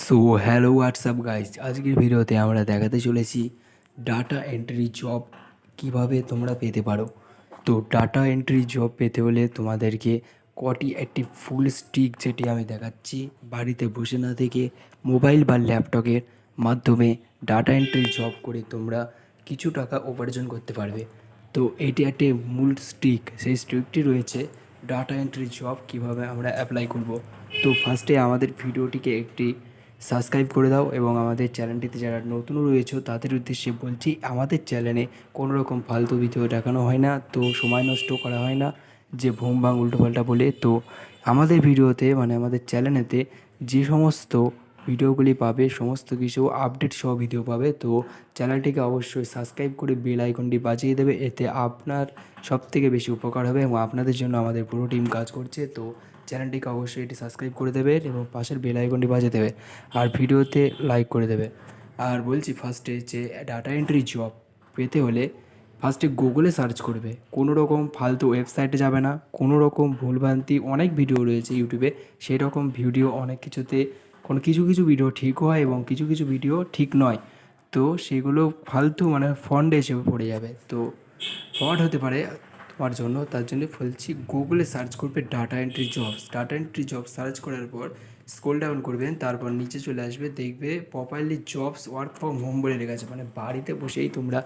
So hello WhatsApp guys, আজকের ভিডিওতে আমরা দেখাতে চলেছি ডাটা এন্ট্রি জব কিভাবে তোমরা পেতে পারো। তো ডাটা এন্ট্রি জব পেতে হলে তোমাদেরকে কটি একটি ফুল স্টিক, যেটি আমি দেখাচ্ছি, বাড়িতে বসে না থেকে মোবাইল বা ল্যাপটপের মাধ্যমে ডাটা এন্ট্রি জব করে তোমরা কিছু টাকা উপার্জন করতে পারবে। তো এটি একটি মূল স্টিক, সেই স্টিকটি রয়েছে ডাটা এন্ট্রি জব কিভাবে আমরা অ্যাপ্লাই করব। তো ফার্স্টে আমাদের ভিডিওটিকে একটি সাবস্ক্রাইব করে দাও এবং আমাদের চ্যানেলটিতে যারা নতুন রয়েছে তাদের উদ্দেশ্যে বলছি, আমাদের চ্যানেলে কোনো রকম ফালতু ভিডিও দেখানো হয় না, তো সময় নষ্ট করা হয় না যে ভুম ভাং উল্টোপাল্টা বলে। তো আমাদের ভিডিওতে আমাদের চ্যানেলেতে যে সমস্ত ভিডিওগুলি পাবে সমস্ত কিছু আপডেট সহ ভিডিও পাবে। তো চ্যানেলটিকে অবশ্যই সাবস্ক্রাইব করে বেল আইকনটি বাজিয়ে দেবে, এতে আপনার সবথেকে বেশি উপকার হবে এবং আপনাদের জন্য আমাদের পুরো টিম কাজ করছে। তো চ্যানেলটিকে অবশ্যই এটি সাবস্ক্রাইব করে দেবে এবং পাশের বেল আইকনটি বাজিয়ে দেবে আর ভিডিওতে লাইক করে দেবে। আর বলছি ফার্স্টে যে ডাটা এন্ট্রি জব পেতে হলে ফার্স্টে গুগলে সার্চ করবে, কোনো রকম ফালতু ওয়েবসাইটে যাবে না, কোনো রকম ভুলভ্রান্তি অনেক ভিডিও রয়েছে ইউটিউবে, সেই রকম ভিডিও অনেক কিছুতে কিছু কিছু ভিডিও ঠিক হয় এবং কিছু কিছু ভিডিও ঠিক নয়। তো সেগুলো ফালতু ফন্ড হিসেবে পড়ে যাবে, তো ফ্রড হতে পারে তোমার জন্য। তার জন্য বলছি গুগলে সার্চ করবে data entry jobs. Data entry job search করার পর স্ক্রল ডাউন করবেন, তারপর নিচে চলে আসবে, দেখবে properly jobs work from home বলে লেখা আছে, বাড়িতে বসেই তোমরা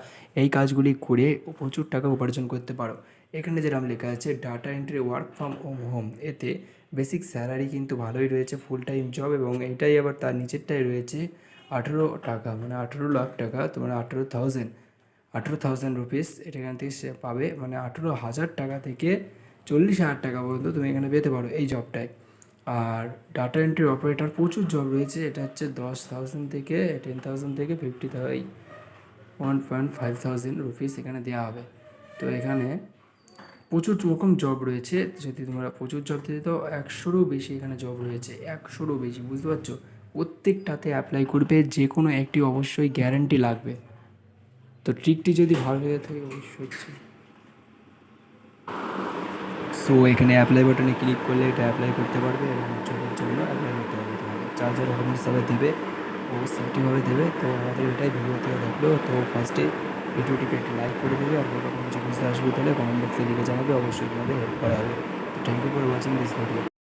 এই কাজগুলি করে প্রচুর টাকা উপার্জন করতে পারো। এখানে যেরকম লেখা আছে data entry work from home, এতে বেসিক স্যালারি কিন্তু ভালোই রয়েছে, ফুল টাইম জব, এবং এইটাই আবার তার নিচেরটাই রয়েছে 18 টাকা, 18 লাখ টাকা, তোমার 18,000 রুপিস এটা এখান থেকে সে পাবে, 18,000 টাকা থেকে 40,000 টাকা পর্যন্ত তুমি এখানে পেতে পারো এই জবটায়। আর ডাটা এন্ট্রি অপারেটর প্রচুর জব রয়েছে, এটা হচ্ছে 10,000 থেকে 10,000 থেকে 1.5,000 রুপিস এখানে দেওয়া হবে। তো এখানে প্রচুর রকম জব রয়েছে, যদি তোমরা প্রচুর জব দিতে তো 100রও বেশি এখানে জব রয়েছে, 100রও বেশি, বুঝতে পারছো। প্রত্যেকটাতে অ্যাপ্লাই করবে, যে কোনো একটি অবশ্যই গ্যারান্টি লাগবে। তো ট্রিকটি যদি ভালো লেগে থাকে অবশ্যই সো এখানে অ্যাপ্লাই বাটনে ক্লিক করলে এটা অ্যাপ্লাই করতে পারবে এবং জবের জন্য অ্যাপ্লাই করতে পারবে। তোমাকে চার ডকুমেন্টস হিসাবে দেবে ও সেফটিভাবে দেবে। তো আমাদের এটাই ভিডিও থেকে দেখলো। তো ফার্স্টে ভিডিওটিকে একটি লাইক করে দেবে, আর কোনো কিছু বুঝতে আসবে তাহলে কমেন্ট বক্সে লিখে জানাবে, অবশ্যই তোমাদের হেল্প করা হবে। তো thank you for watching this video.